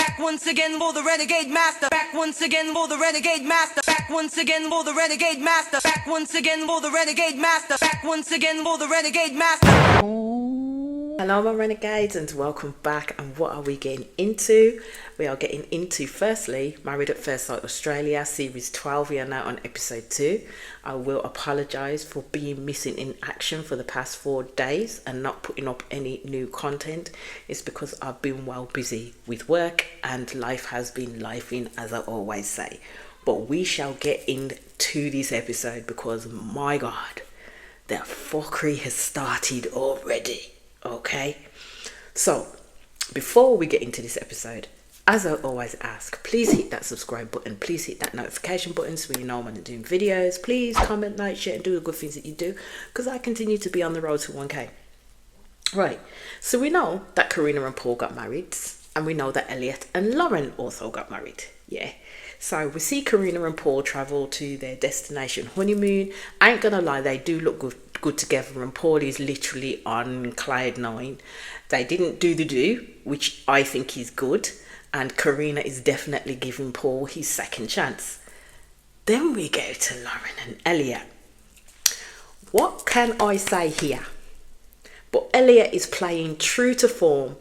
Back once again for the renegade master. Back once again for the renegade master. Back once again for the renegade master. Back once again for the renegade master. Back once again for the renegade master. Hello my renegades and welcome back. And what are we getting into? We are getting into, firstly, Married at First Sight Australia series 12. We are now on episode 2. I will apologise for being missing in action for the past 4 days and not putting up any new content. It's because I've been well busy with work and life has been lifing, as I always say. But we shall get into this episode because my God, the fuckery has started already. Okay, so before we get into this episode, as I always ask, please hit that subscribe button, please hit that notification button so you know when I'm doing videos. Please comment, like, share and do the good things that you do, because I continue to be on the road to 1k. Right, so we know that Karina and Paul got married, and we know that Elliot and Lauren also got married. Yeah, so we see Karina and Paul travel to their destination honeymoon. I ain't gonna lie, they do look good together, and Paul is literally on cloud 9. They didn't do the do, which I think is good, and Karina is definitely giving Paul his second chance. Then we go to Lauren and Elliot. What can I say here? But Elliot is playing true to form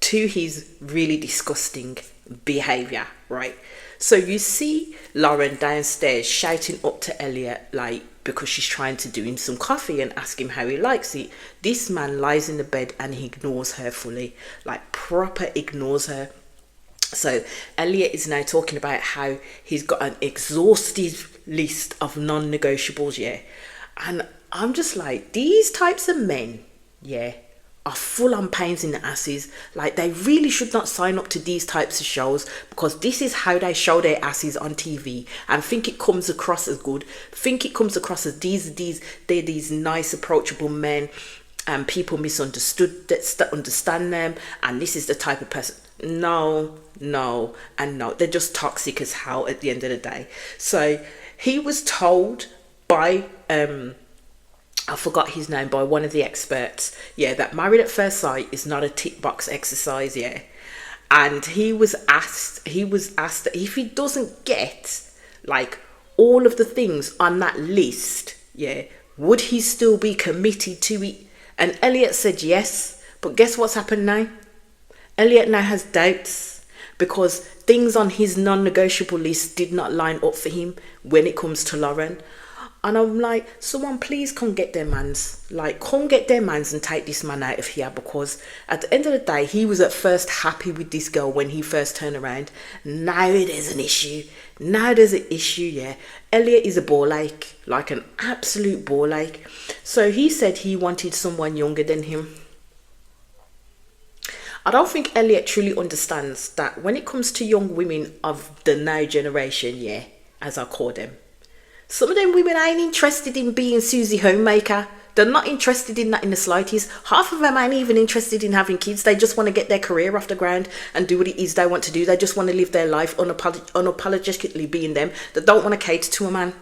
to his really disgusting behaviour, right? So you see Lauren downstairs shouting up to Elliot, like, because she's trying to do him some coffee and ask him how he likes it. This man lies in the bed and he ignores her fully, like proper ignores her. So Elliot is now talking about how he's got an exhaustive list of non-negotiables, yeah. And I'm just like, these types of men, yeah, are full on pains in the asses. Like, they really should not sign up to these types of shows, because this is how they show their asses on TV and think it comes across as good, think it comes across as they're these nice approachable men, and people understand them, and this is the type of person. No, and no, they're just toxic as hell at the end of the day. So he was told by I forgot his name, by one of the experts, yeah, that Married at First Sight is not a tick box exercise, yeah. And he was asked that if he doesn't get like all of the things on that list, yeah, would he still be committed to it? And Elliot said yes, but guess what's happened now? Elliot now has doubts because things on his non-negotiable list did not line up for him when it comes to Lauren. And I'm like, someone please come get their mans. Like, come get their mans and take this man out of here, because at the end of the day, he was at first happy with this girl when he first turned around. Now there's an issue. Yeah. Elliot is a ball ache, like an absolute ball ache. So he said he wanted someone younger than him. I don't think Elliot truly understands that when it comes to young women of the now generation, yeah, as I call them, some of them women ain't interested in being Susie Homemaker. They're not interested in that in the slightest. Half of them ain't even interested in having kids. They just want to get their career off the ground and do what it is they want to do. They just want to live their life unapologetically being them. They don't want to cater to a man.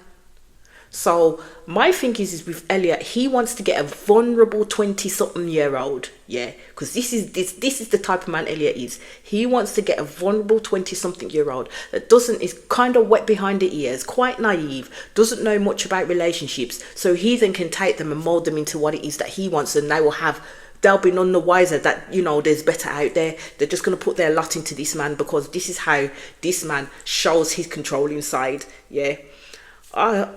So my thing is with Elliot, he wants to get a vulnerable 20-something-year-old, yeah, because this is the type of man Elliot is. He wants to get a vulnerable 20-something-year-old that is kind of wet behind the ears, quite naive, doesn't know much about relationships, so he then can take them and mold them into what it is that he wants, and they'll be none the wiser that, you know, there's better out there. They're just going to put their lot into this man because this is how this man shows his controlling side, yeah. I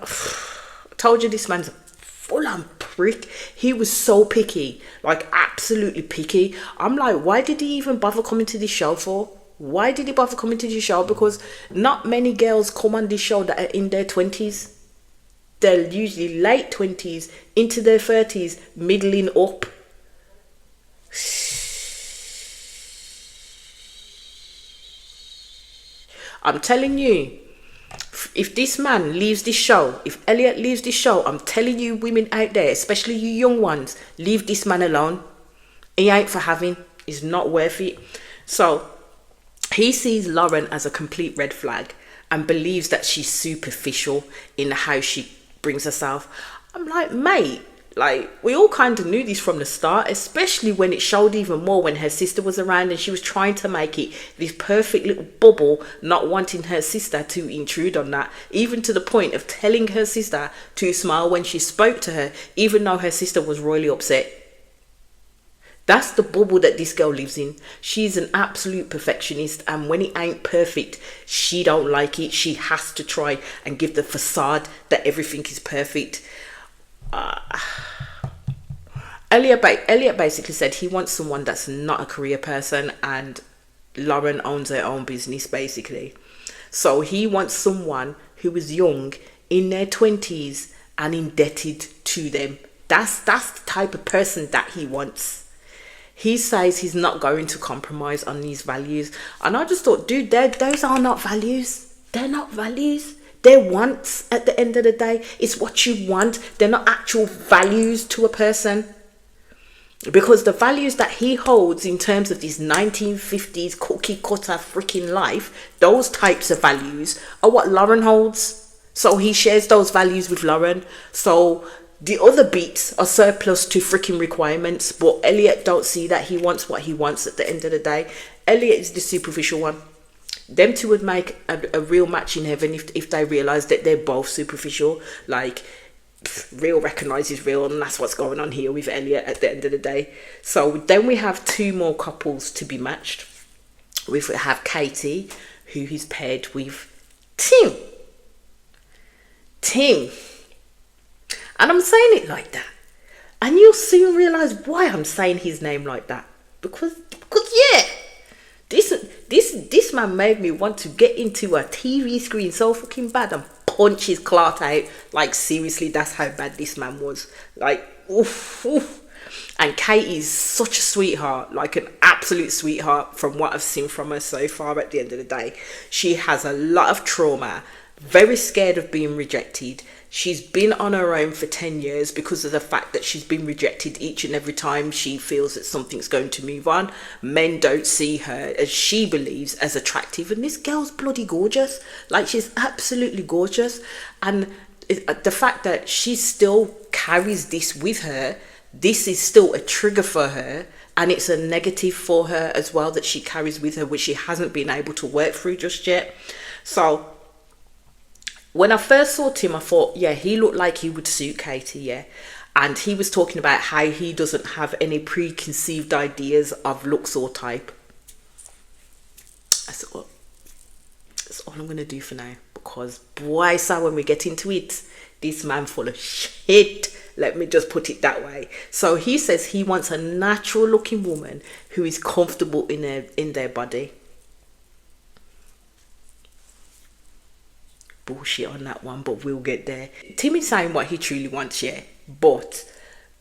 told you this man's a full-on prick. He was so picky, like absolutely picky. I'm like, why did he even bother coming to this show for? Why did he bother coming to this show? Because not many girls come on this show that are in their 20s. They're usually late 20s, into their 30s, middling up. I'm telling you, if this man leaves this show, if Elliot leaves this show, I'm telling you, women out there, especially you young ones, leave this man alone. He ain't for having. He's not worth it. So he sees Lauren as a complete red flag and believes that she's superficial in how she brings herself. I'm like, mate, Like, we all kind of knew this from the start, especially when it showed even more when her sister was around and she was trying to make it this perfect little bubble, not wanting her sister to intrude on that, even to the point of telling her sister to smile when she spoke to her, even though her sister was royally upset. That's the bubble that this girl lives in. She's an absolute perfectionist, and when it ain't perfect, she don't like it. She has to try and give the facade that everything is perfect. Elliot basically said he wants someone that's not a career person, and Lauren owns her own business basically. So he wants someone who is young, in their 20s, and indebted to them. That's the type of person that he wants. He says he's not going to compromise on these values. And I just thought, dude, those are not values. They're not values. They're wants at the end of the day. It's what you want. They're not actual values to a person. Because the values that he holds in terms of this 1950s cookie cutter freaking life, those types of values are what Lauren holds. So he shares those values with Lauren. So the other beats are surplus to freaking requirements. But Elliot don't see that. He wants what he wants at the end of the day. Elliot is the superficial one. Them two would make a real match in heaven if they realise that they're both superficial. Like, real recognises real, and that's what's going on here with Elliot at the end of the day. So then we have two more couples to be matched. We have Katie, who is paired with Tim. And I'm saying it like that, and you'll soon realise why I'm saying his name like that. Because yeah, this man made me want to get into a TV screen so fucking bad and punch his clot out. Like, seriously, that's how bad this man was. Like, oof. And Katie's such a sweetheart, like an absolute sweetheart from what I've seen from her so far at the end of the day. She has a lot of trauma, very scared of being rejected. She's been on her own for 10 years because of the fact that she's been rejected each and every time she feels that something's going to move on. Men don't see her, as she believes, as attractive. And this girl's bloody gorgeous. Like, she's absolutely gorgeous. And the fact that she still carries this with her, this is still a trigger for her. And it's a negative for her as well that she carries with her, which she hasn't been able to work through just yet. So when I first saw Tim, I thought, yeah, he looked like he would suit Katie, yeah. And he was talking about how he doesn't have any preconceived ideas of looks or type. That's all I'm going to do for now. Because, boy, so when we get into it, this man full of shit. Let me just put it that way. So he says he wants a natural looking woman who is comfortable in their body. Bullshit on that one, but we'll get there. Tim is saying what he truly wants, yeah, but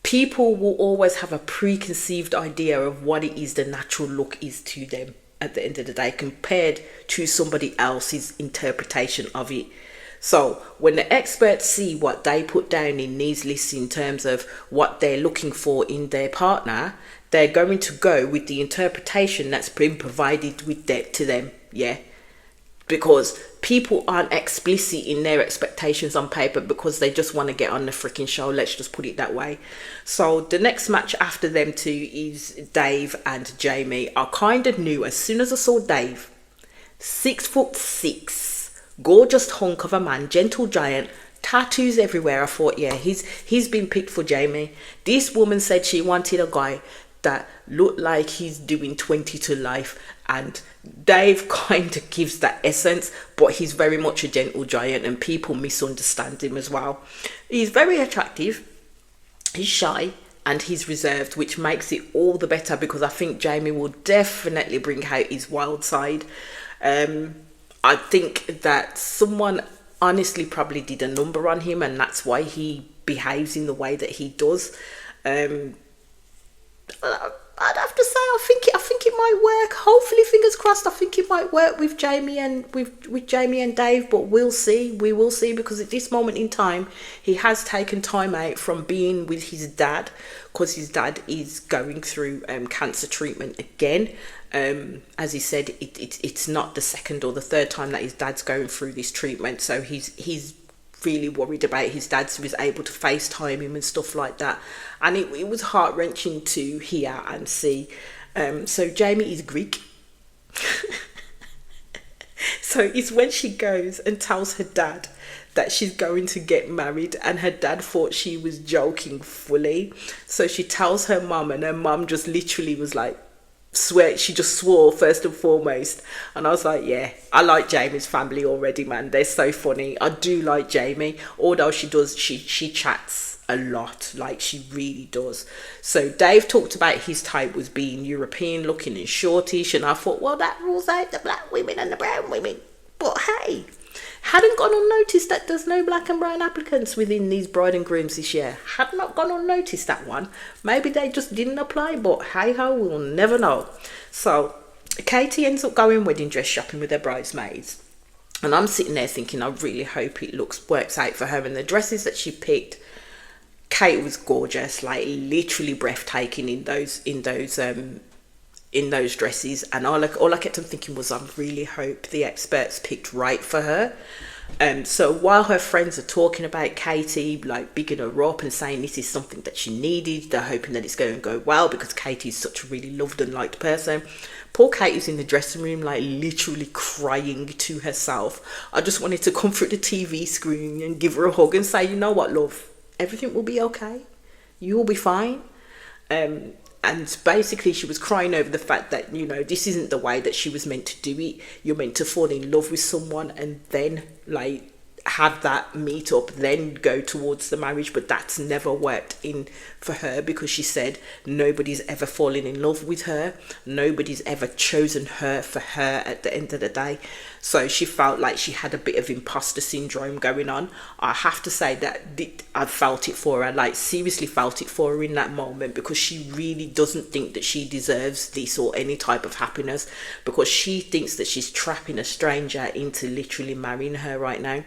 people will always have a preconceived idea of what it is the natural look is to them at the end of the day, compared to somebody else's interpretation of it. So when the experts see what they put down in these lists in terms of what they're looking for in their partner, they're going to go with the interpretation that's been provided with that to them, yeah. Because people aren't explicit in their expectations on paper because they just want to get on the freaking show. Let's just put it that way. So the next match after them two is Dave and Jamie. I kind of knew as soon as I saw Dave, 6'6", gorgeous hunk of a man, gentle giant, tattoos everywhere. I thought, yeah, he's been picked for Jamie. This woman said she wanted a guy that looked like he's doing 20 to life, and Dave kind of gives that essence, but he's very much a gentle giant and people misunderstand him as well. He's very attractive, he's shy, and he's reserved, which makes it all the better because I think Jamie will definitely bring out his wild side. I think that someone honestly probably did a number on him, and that's why he behaves in the way that he does. I'd have to say I think it might work. Hopefully, fingers crossed, I think it might work with Jamie and with Jamie and Dave, but we'll see. We will see, because at this moment in time he has taken time out from being with his dad, because his dad is going through cancer treatment again. As he said, it's not the second or the third time that his dad's going through this treatment, so he's really worried about his dad, so he was able to FaceTime him and stuff like that. And it was heart-wrenching to hear and see. So Jamie is Greek. So it's when she goes and tells her dad that she's going to get married, and her dad thought she was joking fully. So she tells her mum, and her mum just literally was like, she just swore first and foremost. And I was like, yeah, I like Jamie's family already, man. They're so funny. I do like Jamie, although she chats a lot, like she really does. So Dave talked about his type was being European looking and shortish, and I thought, well, that rules out the black women and the brown women. But hey, hadn't gone unnoticed that there's no black and brown applicants within these bride and grooms this year. Had not gone unnoticed, that one. Maybe they just didn't apply, but hey ho, we'll never know. So Katie ends up going wedding dress shopping with her bridesmaids, and I'm sitting there thinking, I really hope it works out for her. And the dresses that she picked, Kate was gorgeous, like literally breathtaking in those dresses. And all I kept on thinking was, I really hope the experts picked right for her. So while her friends are talking about Katie, like bigging her up and saying this is something that she needed, they're hoping that it's going to go well because Katie's such a really loved and liked person. Poor Kate is in the dressing room, like literally crying to herself. I just wanted to comfort the TV screen and give her a hug and say, you know what, love, everything will be okay. You will be fine. And basically she was crying over the fact that, you know, this isn't the way that she was meant to do it. You're meant to fall in love with someone and then like have that meet up, then go towards the marriage. But that's never worked in for her, because she said nobody's ever fallen in love with her, nobody's ever chosen her for her at the end of the day. So she felt like she had a bit of imposter syndrome going on. I have to say that I felt it for her, like seriously felt it for her in that moment, because she really doesn't think that she deserves this or any type of happiness, because she thinks that she's trapping a stranger into literally marrying her right now.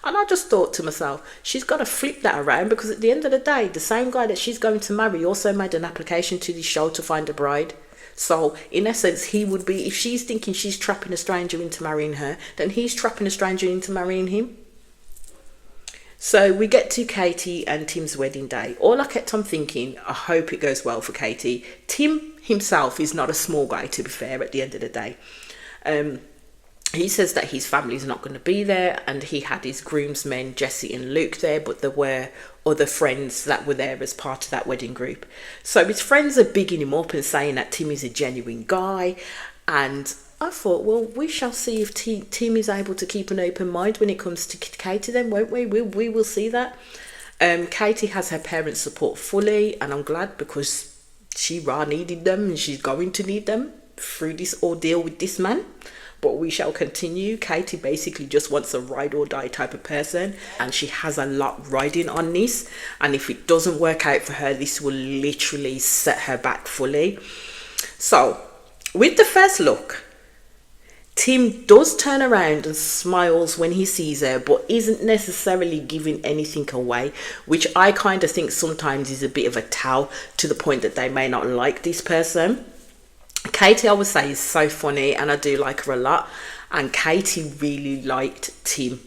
And I just thought to myself, she's got to flip that around, because at the end of the day, the same guy that she's going to marry also made an application to the show to find a bride. So in essence, he would be, if she's thinking she's trapping a stranger into marrying her, then he's trapping a stranger into marrying him. So we get to Katie and Tim's wedding day. All I kept on thinking, I hope it goes well for Katie. Tim himself is not a small guy, to be fair, at the end of the day. He says that his family is not going to be there, and he had his groomsmen, Jesse and Luke, there, but there were other friends that were there as part of that wedding group. So his friends are bigging him up and saying that Tim is a genuine guy. And I thought, well, we shall see if Tim is able to keep an open mind when it comes to Katie then, won't we? We will see that. Katie has her parents' support fully, and I'm glad, because she needed them, and she's going to need them through this ordeal with this man. But we shall continue. Katie basically just wants a ride or die type of person, and she has a lot riding on this. And if it doesn't work out for her, this will literally set her back fully. So with the first look, Tim does turn around and smiles when he sees her, but isn't necessarily giving anything away, which I kind of think sometimes is a bit of a tell, to the point that they may not like this person. Katie, I would say, is so funny, and I do like her a lot. And Katie really liked Tim.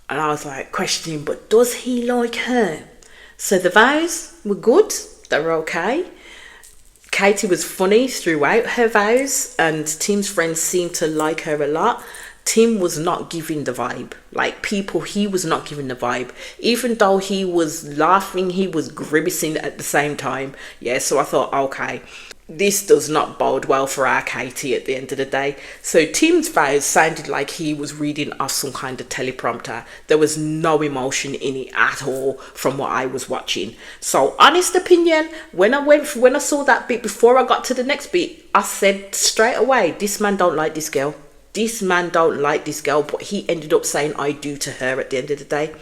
And I was like questioning, but does he like her? So the vows were good. They were okay. Katie was funny throughout her vows, and Tim's friends seemed to like her a lot. Tim was not giving the vibe. Like people, he was not giving the vibe. Even though he was laughing, he was grimacing at the same time. Yeah, so I thought, okay, this does not bode well for our Katie at the end of the day. So Tim's vows sounded like he was reading off some kind of teleprompter. There was no emotion in it at all from what I was watching. So honest opinion, when I saw that bit before I got to the next bit, I said straight away, this man don't like this girl. This man don't like this girl, but he ended up saying I do to her at the end of the day.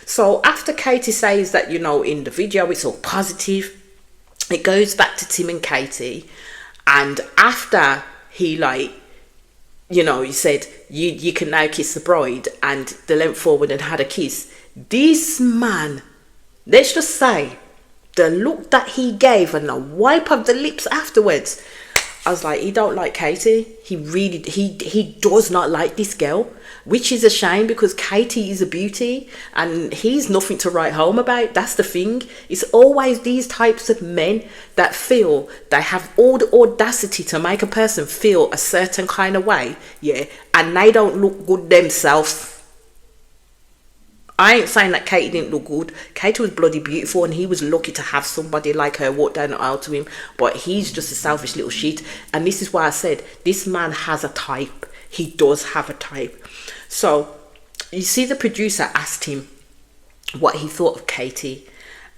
So after Katie says that, you know, in the video it's all positive, it goes back to Tim and Katie, and after he, like, you know, he said you can now kiss the bride, and they leant forward and had a kiss. This man, let's just say, the look that he gave and the wipe of the lips afterwards, I was like, he don't like Katie. He really, he does not like this girl, which is a shame because Katie is a beauty and he's nothing to write home about. That's the thing. It's always these types of men that feel they have all the audacity to make a person feel a certain kind of way, yeah, and they don't look good themselves. I ain't saying that Katie didn't look good. Katie was bloody beautiful and he was lucky to have somebody like her walk down the aisle to him. But he's just a selfish little shit. And this is why I said, this man has a type. He does have a type. So, you see the producer asked him what he thought of Katie.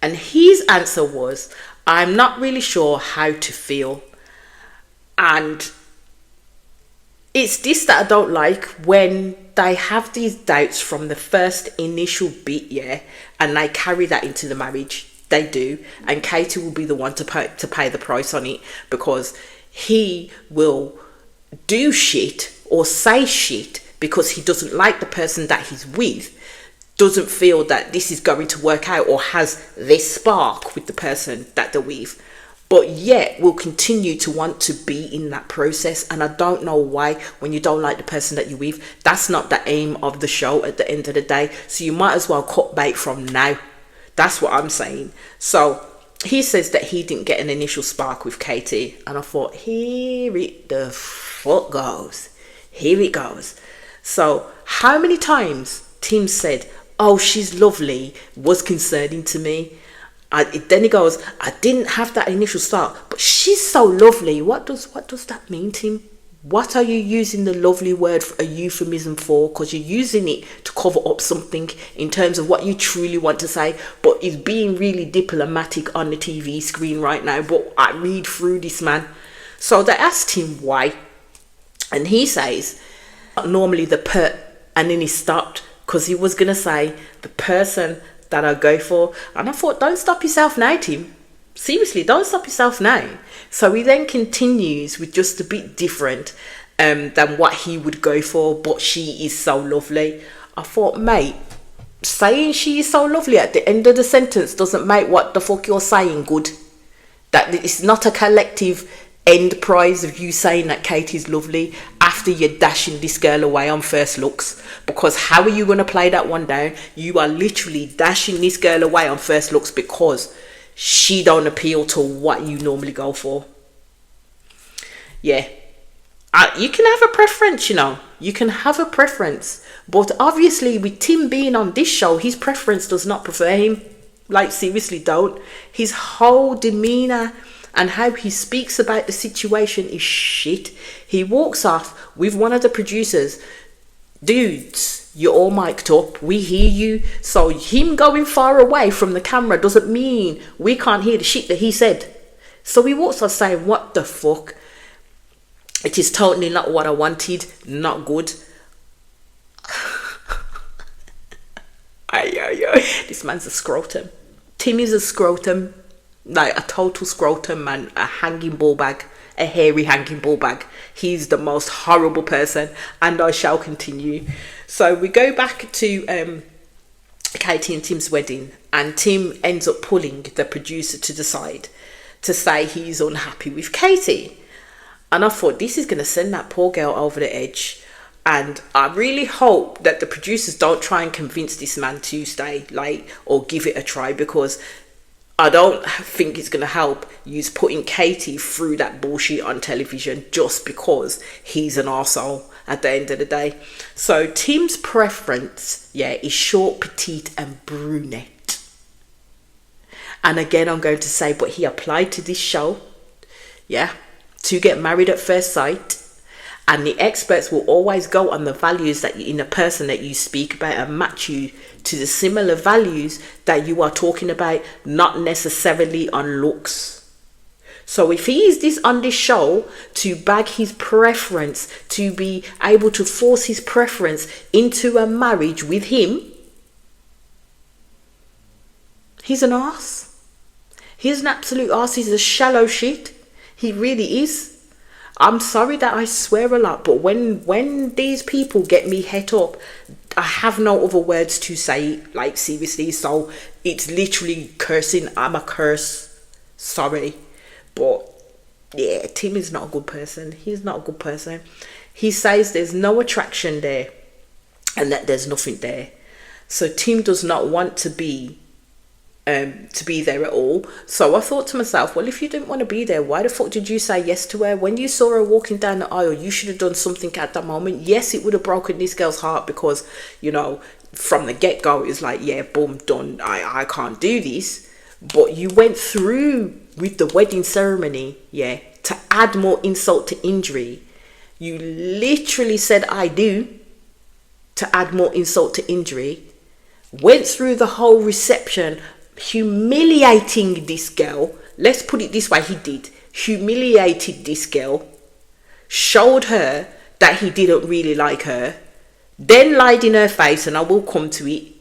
And his answer was, I'm not really sure how to feel. And it's this that I don't like, when they have these doubts from the first initial bit, yeah, and they carry that into the marriage. They do. And Katie will be the one to pay the price on it, because he will do shit or say shit because he doesn't like the person that he's with, doesn't feel that this is going to work out or has this spark with the person that they're with, but yet will continue to want to be in that process. And I don't know why, when you don't like the person that you're with. That's not the aim of the show at the end of the day. So you might as well cut bait from now. That's what I'm saying. So he says that he didn't get an initial spark with Katie. And I thought, here it the fuck goes. Here it goes. So how many times Tim said, oh, she's lovely, was concerning to me. Then he goes, I didn't have that initial start, but she's so lovely. What does that mean, Tim? What are you using the lovely word for a euphemism for? Because you're using it to cover up something in terms of what you truly want to say, but is being really diplomatic on the TV screen right now. But I read through this, man. So they asked him why, and he says, normally and then he stopped because he was going to say the person that I go for. And I thought, don't stop yourself now, Tim. Seriously, don't stop yourself now. So he then continues with just a bit different than what he would go for, but she is so lovely. I thought, mate, saying she is so lovely at the end of the sentence doesn't make what the fuck you're saying good. That it's not a collective end prize of you saying that Katie's lovely after you're dashing this girl away on first looks. Because how are you going to play that one down? You are literally dashing this girl away on first looks because she don't appeal to what you normally go for. Yeah, you can have a preference, you know. You can have a preference, but obviously with Tim being on this show, his preference does not prefer him. Like, seriously, don't. His whole demeanor and how he speaks about the situation is shit. He walks off with one of the producers. Dudes, you're all mic'd up. We hear you. So him going far away from the camera doesn't mean we can't hear the shit that he said. So he walks off saying, what the fuck? It is totally not what I wanted. Not good. This man's a scrotum. Tim is a scrotum. Like a total scrotum, man. A hanging ball bag. A hairy hanging ball bag. He's the most horrible person, and I shall continue. So we go back to Katie and Tim's wedding, and Tim ends up pulling the producer to the side to say he's unhappy with Katie. And I thought, this is going to send that poor girl over the edge. And I really hope that the producers don't try and convince this man to stay, like, or give it a try, because I don't think it's going to help you putting Katie through that bullshit on television just because he's an arsehole at the end of the day. So Tim's preference, yeah, is short, petite and brunette. And again, I'm going to say, but he applied to this show, yeah, to get married at first sight. And the experts will always go on the values that in a person that you speak about and match you to the similar values that you are talking about, not necessarily on looks. So if he is on this show to bag his preference, to be able to force his preference into a marriage with him, he's an arse. He's an absolute arse. He's a shallow shit. He really is. I'm sorry that I swear a lot, but when these people get me het up, I have no other words to say, like, seriously. So it's literally cursing. I'm a curse. Sorry. But yeah, Tim is not a good person. He's not a good person. He says there's no attraction there and that there's nothing there. So Tim does not want to be there at all. So I thought to myself, well, if you didn't want to be there, why the fuck did you say yes to her? When you saw her walking down the aisle, you should have done something at that moment. Yes, it would have broken this girl's heart because, you know, from the get-go, it's like, yeah, boom, done. I can't do this. But you went through with the wedding ceremony, yeah, to add more insult to injury. You literally said I do to add more insult to injury. Went through the whole reception, humiliating this girl. Let's put it this way, he did. Humiliated this girl. Showed her that he didn't really like her. Then lied in her face, and I will come to it.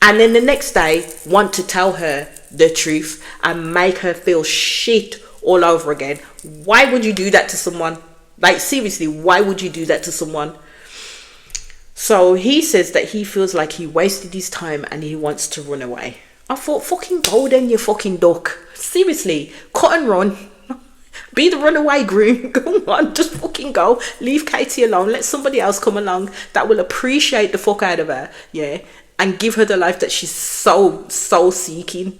And then the next day, want to tell her the truth and make her feel shit all over again. Why would you do that to someone? Like, seriously, why would you do that to someone? So he says that he feels like he wasted his time and he wants to run away. I thought, fucking go then, you fucking duck. Seriously, cut and run. Be the runaway groom. Go on, just fucking go. Leave Katie alone. Let somebody else come along that will appreciate the fuck out of her, yeah, and give her the life that she's so seeking,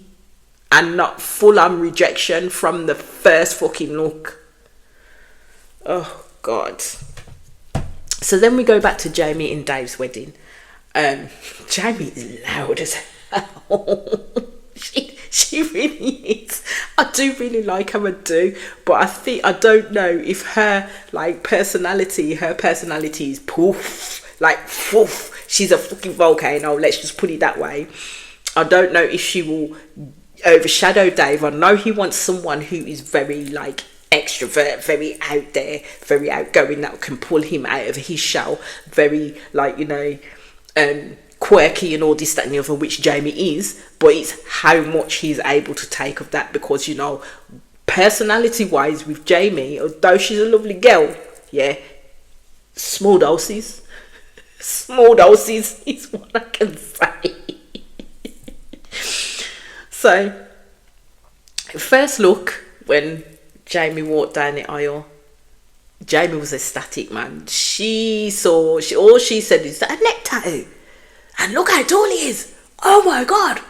and not full on rejection from the first fucking look. Oh God. So then we go back to Jamie and Dave's wedding. Jamie is loud as hell. She really is. I do really like her, I do, but I don't know if her personality is poof, like poof. She's a fucking volcano, let's just put it that way. I don't know if she will overshadow Dave. I know he wants someone who is very extrovert, very out there, very outgoing, that can pull him out of his shell, very quirky and all this, that and the other, which Jamie is, but it's how much he's able to take of that, because, you know, personality wise with Jamie, although she's a lovely girl, yeah, small doses is what I can say. So first look, when Jamie walked down the aisle, Jamie was ecstatic, man. All she said is, that a neck tattoo? And look how tall he is. Oh my God.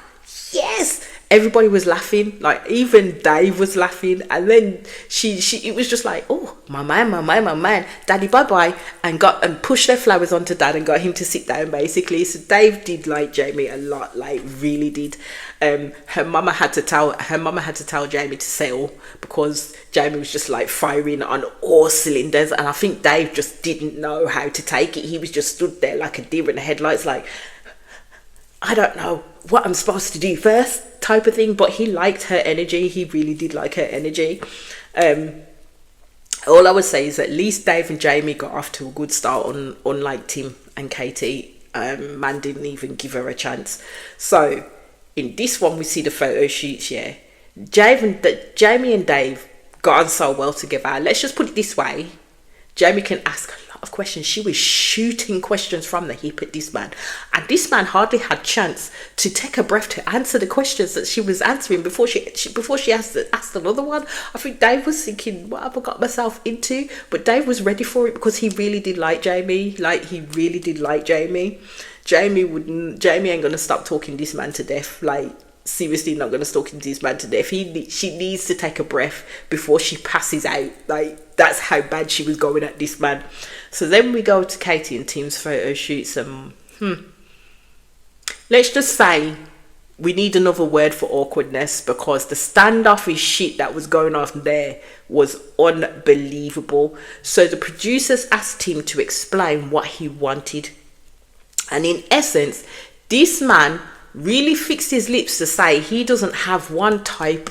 Yes. Everybody was laughing. Like, even Dave was laughing. And then it was just like, oh, my man. Daddy, bye-bye. And pushed their flowers onto Dad and got him to sit down, basically. So Dave did like Jamie a lot, like really did. Her mama had to tell Jamie to settle, because Jamie was just like firing on all cylinders. And I think Dave just didn't know how to take it. He was just stood there like a deer in the headlights, like, I don't know what I'm supposed to do first, type of thing. But he liked her energy. He really did like her energy. All I would say is at least Dave and Jamie got off to a good start, unlike Tim and Katie. Man didn't even give her a chance. So in this one, we see the photo shoots. Yeah, Jamie and Dave got on so well together. Let's just put it this way: Jamie can ask a lot of questions. She was shooting questions from the hip at this man, and this man hardly had chance to take a breath to answer the questions that she was answering before she asked another one. I think Dave was thinking, what have I got myself into? But Dave was ready for it, because he really did like Jamie. Jamie ain't gonna stop talking this man to death. Like, seriously, not gonna talk this man to death. She needs to take a breath before she passes out. Like, that's how bad she was going at this man. So then we go to Katie and Tim's photo shoots, and let's just say we need another word for awkwardness, because the standoffish shit that was going on there was unbelievable. So the producers asked him to explain what he wanted, and in essence, this man really fixed his lips to say he doesn't have one type.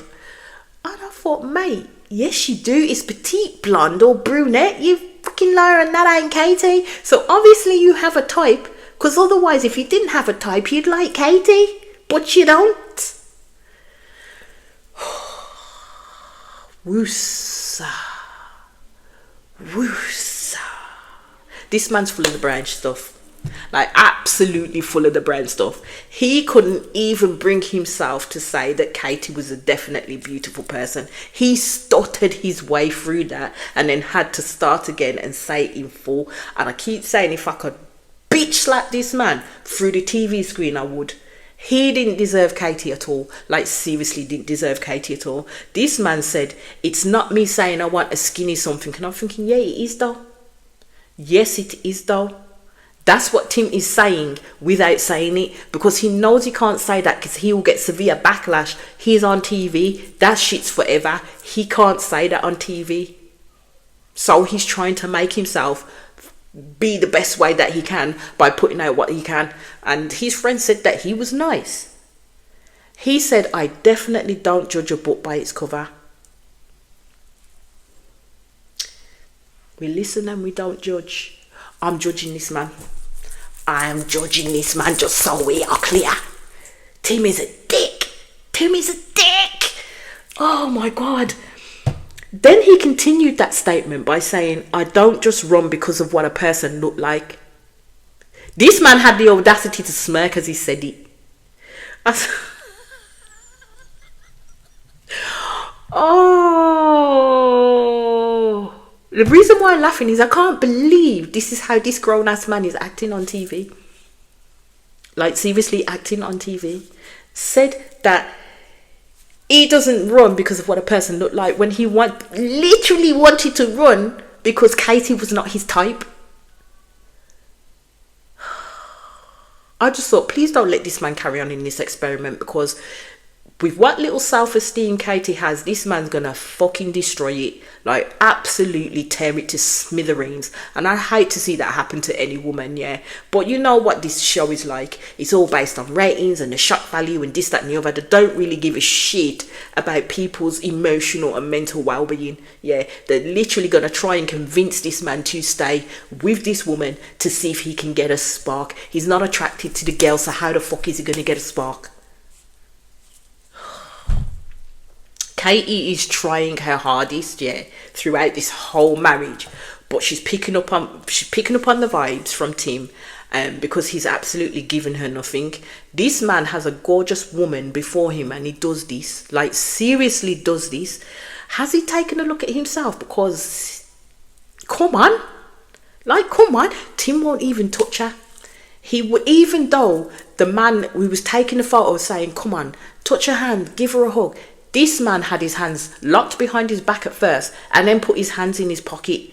And I thought, mate, yes you do. It's petite, blonde or brunette. You fucking liar, and that ain't Katie. So obviously you have a type, because otherwise if you didn't have a type, you'd like Katie. But you don't. Woosa. This man's full of the branch stuff. Like absolutely full of the brain stuff. He couldn't even bring himself to say that Katie was a definitely beautiful person. He stuttered his way through that and then had to start again and say it in full. And I keep saying, if I could bitch slap this man through the TV screen, I would. He didn't deserve Katie at all. Like, seriously, didn't deserve Katie at all. This man said, it's not me saying I want a skinny something. And I'm thinking, yeah, it is though. Yes, it is though. That's what Tim is saying without saying it, because he knows he can't say that because he will get severe backlash. He's on TV. That shit's forever. He can't say that on TV. So he's trying to make himself be the best way that he can by putting out what he can. And his friend said that he was nice. He said, I definitely don't judge a book by its cover. We listen and we don't judge. I'm judging this man. I'm judging this man, just so we are clear. Tim is a dick. Tim is a dick. Oh my God. Then he continued that statement by saying, I don't just run because of what a person looked like. This man had the audacity to smirk as he said it. Oh. The reason why I'm laughing is I can't believe this is how this grown-ass man is acting on TV. Like, seriously acting on TV. Said that he doesn't run because of what a person looked like when he literally wanted to run because Katie was not his type. I just thought, please don't let this man carry on in this experiment, because with what little self-esteem Katie has, this man's gonna fucking destroy it. Like, absolutely tear it to smithereens. And I hate to see that happen to any woman, yeah. But you know what this show is like. It's all based on ratings and the shock value and this, that and the other. They don't really give a shit about people's emotional and mental well-being, yeah. They're literally gonna try and convince this man to stay with this woman to see if he can get a spark. He's not attracted to the girl, so how the fuck is he gonna get a spark? Katie is trying her hardest, yeah, throughout this whole marriage, but she's picking up on the vibes from Tim, because he's absolutely given her nothing. This man has a gorgeous woman before him, and he does this, like, seriously does this. Has he taken a look at himself? Because, come on, Tim won't even touch her. Even though the man who was taking the photo was saying, come on, touch her hand, give her a hug. This man had his hands locked behind his back at first and then put his hands in his pocket.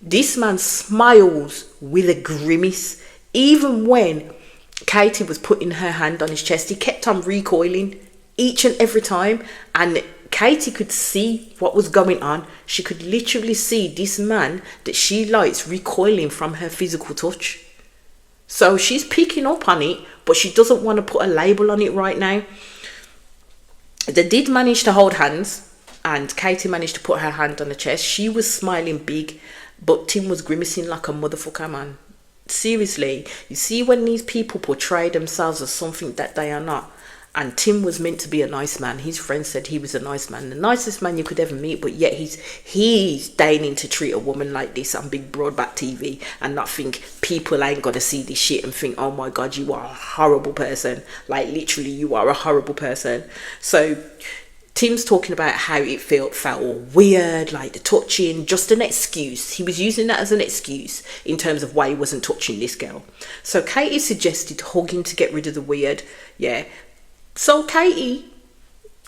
This man smiles with a grimace. Even when Katie was putting her hand on his chest, he kept on recoiling each and every time. And Katie could see what was going on. She could literally see this man that she likes recoiling from her physical touch. So she's picking up on it, but she doesn't want to put a label on it right now. They did manage to hold hands, and Katie managed to put her hand on the chest. She was smiling big, but Tim was grimacing like a motherfucker, man. Seriously, you see when these people portray themselves as something that they are not. And Tim was meant to be a nice man. His friend said he was a nice man, the nicest man you could ever meet, but yet he's deigning to treat a woman like this on big broadback TV and not think people ain't gonna see this shit and think, oh my God, you are a horrible person. Like, literally, you are a horrible person. So Tim's talking about how it felt all weird, like the touching, just an excuse. He was using that as an excuse in terms of why he wasn't touching this girl. So Katie suggested hugging to get rid of the weird, yeah. So Katie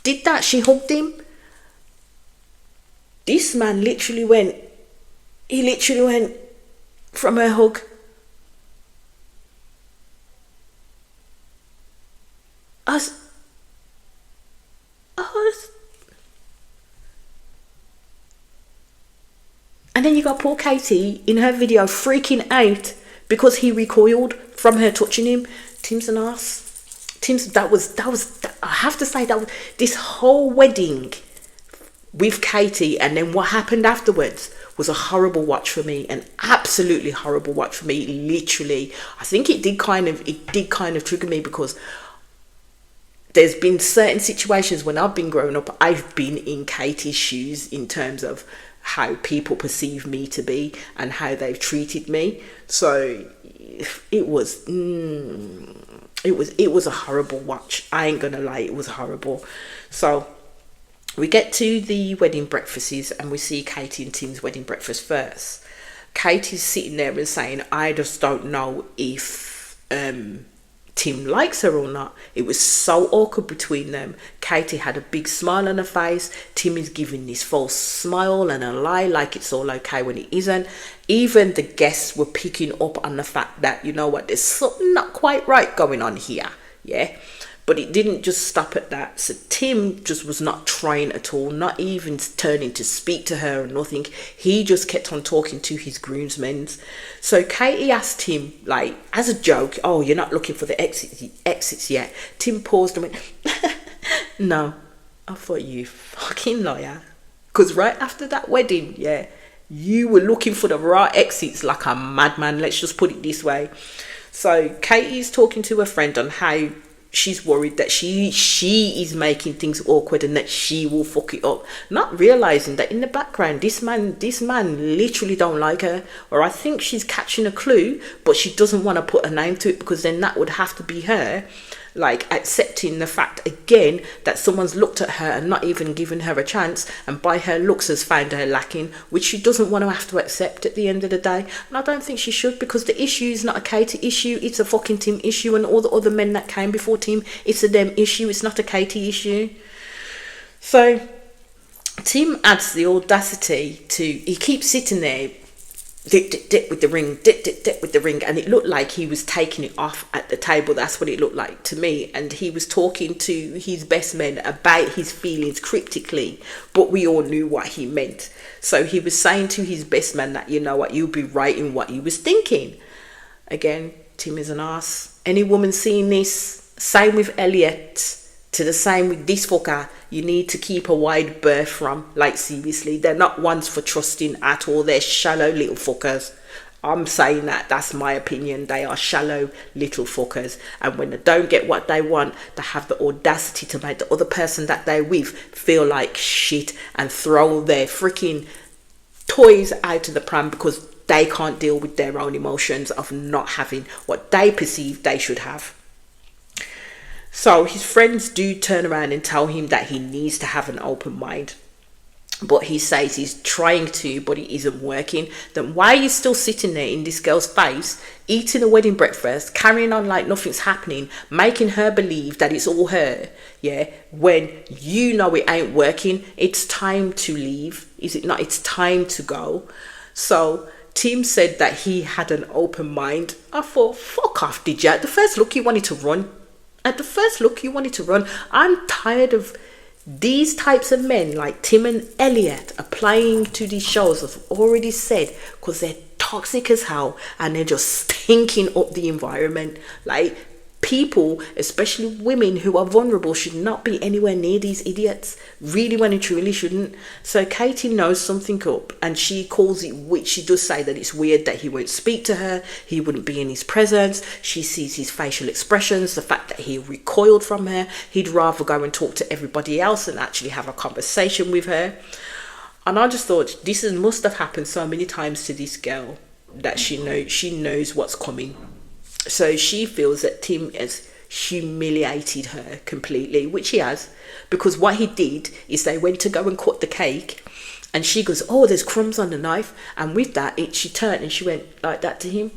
did that. She hugged him. This man literally went from her hug. And then you got poor Katie in her video freaking out because he recoiled from her touching him. Tim's an ass. I have to say that this whole wedding with Katie and then what happened afterwards was a horrible watch for me, an absolutely horrible watch for me. Literally, I think it did kind of trigger me, because there's been certain situations when I've been growing up, I've been in Katie's shoes in terms of how people perceive me to be and how they've treated me. So it was it was a horrible watch. I ain't gonna lie, it was horrible. So we get to the wedding breakfasts and we see Katie and Tim's wedding breakfast first. Katie's sitting there and saying, I just don't know if Tim likes her or not. It was so awkward between them. Katie had a big smile on her face. Tim is giving this false smile and a lie like it's all okay when it isn't. Even the guests were picking up on the fact that, you know what, there's something not quite right going on here. Yeah. But it didn't just stop at that. So Tim just was not trying at all, not even turning to speak to her or nothing. He just kept on talking to his groomsmen. So Katie asked him, like, as a joke, oh, you're not looking for the exits yet? Tim paused and went, no, I thought you fucking liar. Because right after that wedding, yeah, you were looking for the right exits like a madman. Let's just put it this way. So Katie's talking to her friend on how she's worried that she is making things awkward and that she will fuck it up, not realizing that in the background this man literally don't like her, or I think she's catching a clue, but she doesn't want to put a name to it, because then that would have to be her like accepting the fact again that someone's looked at her and not even given her a chance, and by her looks has found her lacking, which she doesn't want to have to accept at the end of the day. And I don't think she should, because the issue is not a Katie issue, it's a fucking Tim issue, and all the other men that came before Tim, it's a them issue, it's not a Katie issue. So Tim adds the audacity to, he keeps sitting there dip with the ring, dip with the ring, and it looked like he was taking it off at the table. That's what it looked like to me. And he was talking to his best men about his feelings cryptically, but we all knew what he meant. So he was saying to his best man that, you know what, you'll be right in what he was thinking. Again, Tim is an arse. Any woman seeing this, same with Elliot, to the same with this fucker, you need to keep a wide berth from. Like, seriously, they're not ones for trusting at all. They're shallow little fuckers. I'm saying that, that's my opinion. They are shallow little fuckers, and when they don't get what they want, they have the audacity to make the other person that they're with feel like shit and throw their freaking toys out of the pram because they can't deal with their own emotions of not having what they perceive they should have. So his friends do turn around and tell him that he needs to have an open mind, but he says he's trying to, but it isn't working. Then why are you still sitting there in this girl's face, eating a wedding breakfast, carrying on like nothing's happening, making her believe that it's all her, yeah, when you know it ain't working? It's time to leave, is it not? It's time to go. So Tim said that he had an open mind. I thought, fuck off, did you? At the first look you wanted to run. I'm tired of these types of men like Tim and Elliot applying to these shows. I've already said, because they're toxic as hell and they're just stinking up the environment. Like, people, especially women who are vulnerable, should not be anywhere near these idiots. Really, when and truly shouldn't. So Katie knows something up, and she calls it, which she does say that it's weird that he won't speak to her, he wouldn't be in his presence. She sees his facial expressions, the fact that he recoiled from her. He'd rather go and talk to everybody else and actually have a conversation with her. And I just thought, this must have happened so many times to this girl that she knows what's coming. So she feels that Tim has humiliated her completely, which he has, because what he did is they went to go and cut the cake, and she goes, oh, there's crumbs on the knife, and with that she turned and she went like that to him.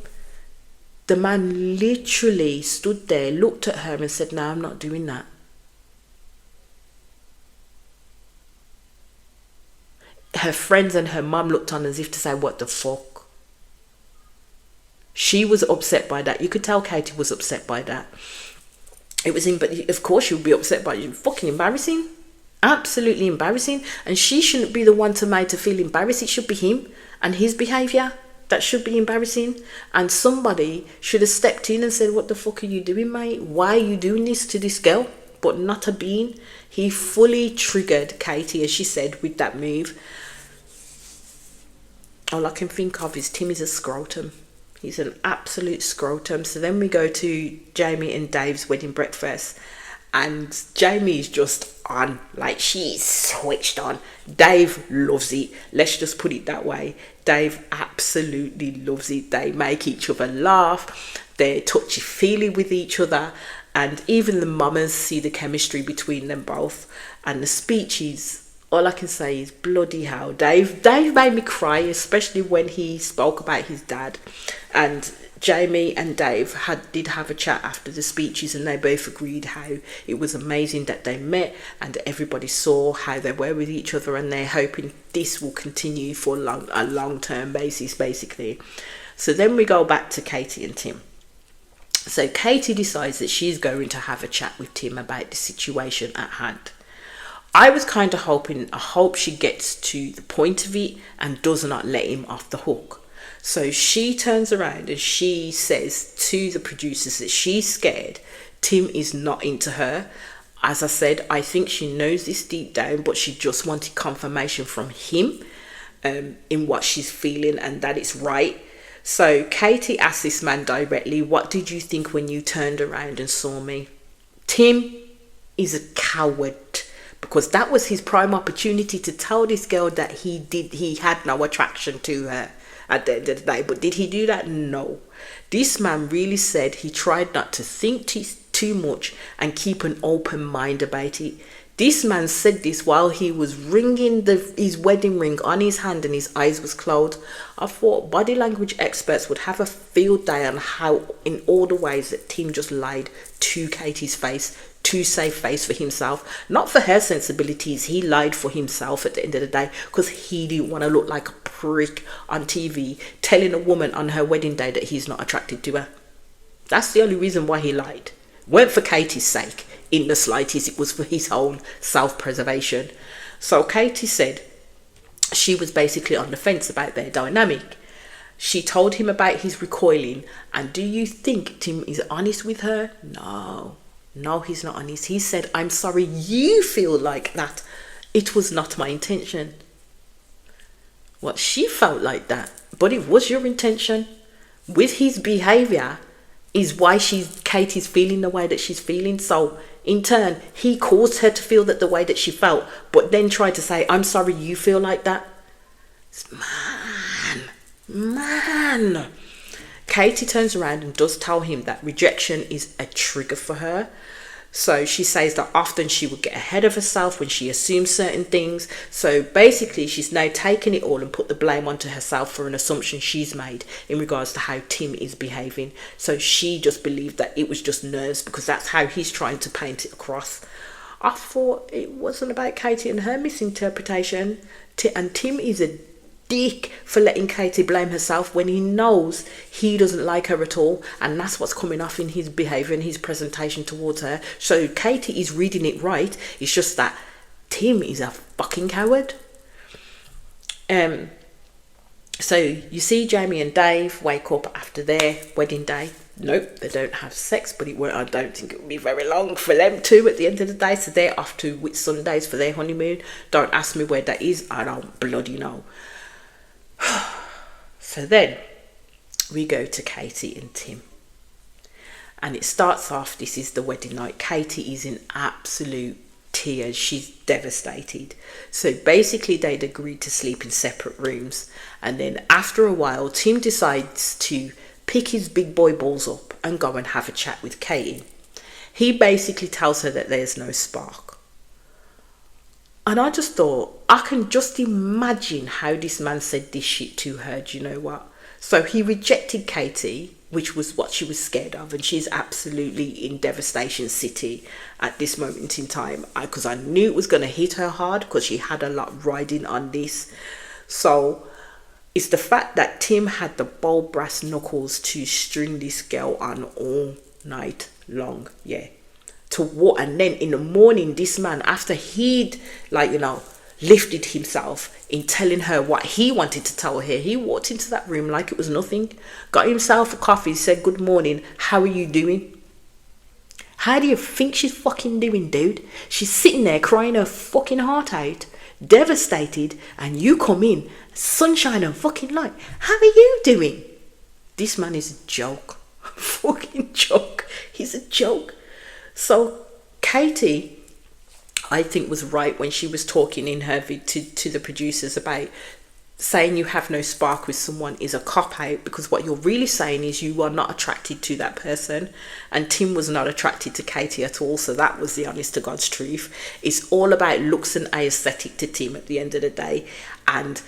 The man literally stood there, looked at her and said, no, I'm not doing that. Her friends and her mum looked on as if to say, what the fuck? She was upset by that. You could tell Katie was upset by that. It was but of course she would be upset by it. Fucking embarrassing. Absolutely embarrassing. And she shouldn't be the one to make her feel embarrassed. It should be him and his behaviour that should be embarrassing. And somebody should have stepped in and said, what the fuck are you doing, mate? Why are you doing this to this girl? But not a bean. He fully triggered Katie, as she said, with that move. All I can think of is Tim is a scrotum. He's an absolute scrotum. So then we go to Jamie and Dave's wedding breakfast, and Jamie's just on, like she's switched on. Dave loves it. Let's just put it that way. Dave absolutely loves it. They make each other laugh. They're touchy-feely with each other. And even the mamas see the chemistry between them both. And the speeches, all I can say is bloody hell. Dave made me cry, especially when he spoke about his dad. And Jamie and Dave did have a chat after the speeches, and they both agreed how it was amazing that they met and everybody saw how they were with each other, and they're hoping this will continue for a long-term basis, basically. So then we go back to Katie and Tim. So Katie decides that she's going to have a chat with Tim about the situation at hand. I was kind of hoping, I hope she gets to the point of it and does not let him off the hook. So she turns around and she says to the producers that she's scared Tim is not into her. As I said, I think she knows this deep down, but she just wanted confirmation from him in what she's feeling and that it's right. So Katie asked this man directly, what did you think when you turned around and saw me? Tim is a coward, because that was his prime opportunity to tell this girl that he had no attraction to her at the end of the day. But did he do that? No. This man really said he tried not to think too much and keep an open mind about it. This man said this while he was ringing his wedding ring on his hand and his eyes was closed. I thought body language experts would have a field day on how, in all the ways that Tim just lied to Katie's face to save face for himself, not for her sensibilities. He lied for himself at the end of the day because he didn't want to look like a prick on TV telling a woman on her wedding day that he's not attracted to her. That's the only reason why he lied. It weren't for Katie's sake in the slightest, it was for his own self-preservation. So Katie said she was basically on the fence about their dynamic. She told him about his recoiling, and do you think Tim is honest with her? No, he's not honest. He said, I'm sorry you feel like that. It was not my intention. Well, she felt like that, but it was your intention. With his behaviour is why Katie's feeling the way that she's feeling. So in turn, he caused her to feel that the way that she felt, but then tried to say, I'm sorry you feel like that. Man. Katie turns around and does tell him that rejection is a trigger for her. So she says that often she would get ahead of herself when she assumes certain things. So basically she's now taken it all and put the blame onto herself for an assumption she's made in regards to how Tim is behaving. So she just believed that it was just nerves because that's how he's trying to paint it across. I thought it wasn't about Katie and her misinterpretation. And Tim is a dick for letting Katie blame herself when he knows he doesn't like her at all, and that's what's coming off in his behaviour and his presentation towards her. So Katie is reading it right. It's just that Tim is a fucking coward. So you see Jamie and Dave wake up after their wedding day. Nope, they don't have sex, but I don't think it will be very long for them too at the end of the day. So they're off to Whitsundays for their honeymoon. Don't ask me where that is, I don't bloody know. So then we go to Katie and Tim, and it starts off, this is the wedding night. Katie is in absolute tears. She's devastated. So basically they'd agreed to sleep in separate rooms, and then after a while Tim decides to pick his big boy balls up and go and have a chat with Katie. He basically tells her that there's no spark. And I just thought, I can just imagine how this man said this shit to her. Do you know what? So he rejected Katie, which was what she was scared of. And she's absolutely in devastation city at this moment in time. Because I knew it was going to hit her hard because she had a lot riding on this. So it's the fact that Tim had the bold brass knuckles to string this girl on all night long. Yeah. And then in the morning, this man, after he'd lifted himself in telling her what he wanted to tell her, he walked into that room like it was nothing, got himself a coffee, said good morning, how are you doing? How do you think she's fucking doing, dude? She's sitting there crying her fucking heart out, devastated, and you come in, sunshine and fucking light. How are you doing? This man is a joke. Fucking joke. He's a joke. So Katie, I think, was right when she was talking in her to the producers about saying you have no spark with someone is a cop-out, because what you're really saying is you are not attracted to that person, and Tim was not attracted to Katie at all. So that was the honest to God's truth. It's all about looks and aesthetic to Tim at the end of the day. And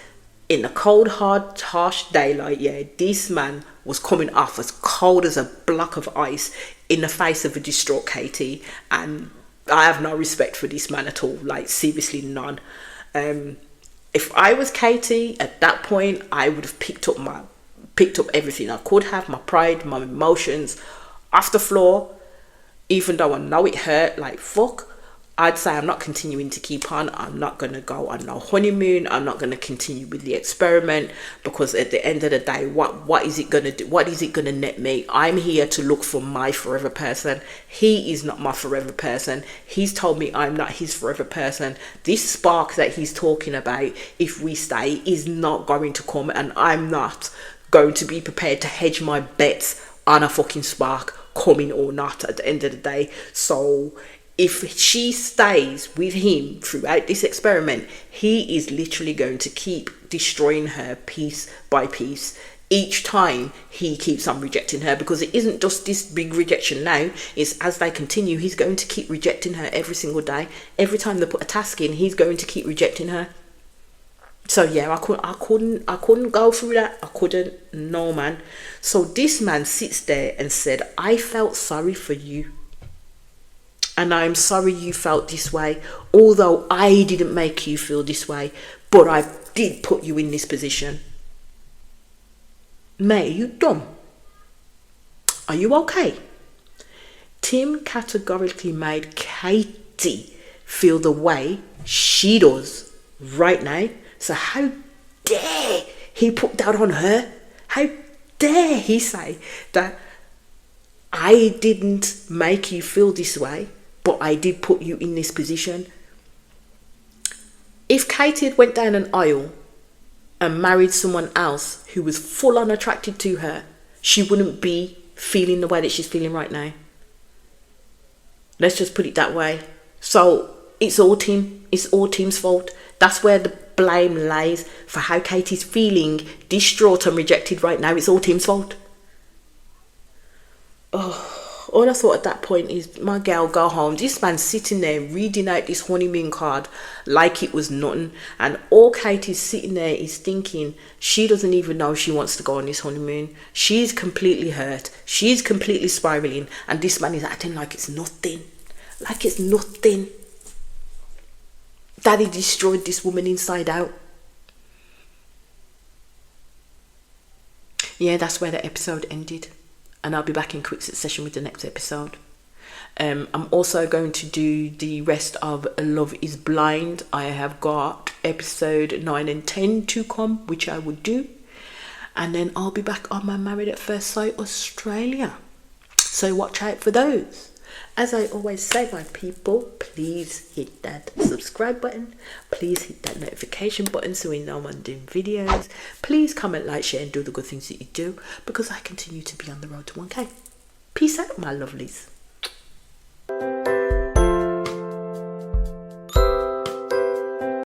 in the cold, hard, harsh daylight, yeah, this man was coming off as cold as a block of ice in the face of a distraught Katie, and I have no respect for this man at all, like seriously none. If I was Katie at that point, I would have picked up everything I could have, my pride, my emotions, off the floor, even though I know it hurt like fuck. I'd say I'm not continuing to keep on. I'm not going to go on no honeymoon. I'm not going to continue with the experiment, because at the end of the day, what is it going to do? What is it going to net me? I'm here to look for my forever person. He is not my forever person. He's told me I'm not his forever person. This spark that he's talking about, if we stay, is not going to come, and I'm not going to be prepared to hedge my bets on a fucking spark coming or not at the end of the day. So if she stays with him throughout this experiment, he is literally going to keep destroying her piece by piece. Each time he keeps on rejecting her, because it isn't just this big rejection now, it's as they continue, he's going to keep rejecting her every single day. Every time they put a task in, he's going to keep rejecting her. So yeah, I couldn't go through that. I couldn't, no man. So this man sits there and said, I felt sorry for you, and I'm sorry you felt this way, although I didn't make you feel this way, but I did put you in this position. Mate, you dumb? Are you okay? Tim categorically made Katie feel the way she does right now. So how dare he put that on her? How dare he say that I didn't make you feel this way, but I did put you in this position? If Katie had went down an aisle and married someone else who was full on attracted to her, she wouldn't be feeling the way that she's feeling right now. Let's just put it that way. So it's all Tim. It's all Tim's fault. That's where the blame lies for how Katie's feeling distraught and rejected right now. It's all Tim's fault. Oh. All I thought at that point is, my girl, go home. This man's sitting there reading out this honeymoon card like it was nothing. And all Katie's sitting there is thinking she doesn't even know she wants to go on this honeymoon. She's completely hurt. She's completely spiraling. And this man is acting like it's nothing. Like it's nothing. Daddy destroyed this woman inside out. Yeah, that's where the episode ended. And I'll be back in quick succession with the next episode. I'm also going to do the rest of Love is Blind. I have got episode 9 and 10 to come, which I will do. And then I'll be back on my Married at First Sight Australia. So watch out for those. As I always say, my people, please hit that subscribe button. Please hit that notification button so we know when I'm doing videos. Please comment, like, share and do the good things that you do, because I continue to be on the road to 1K. Peace out, my lovelies.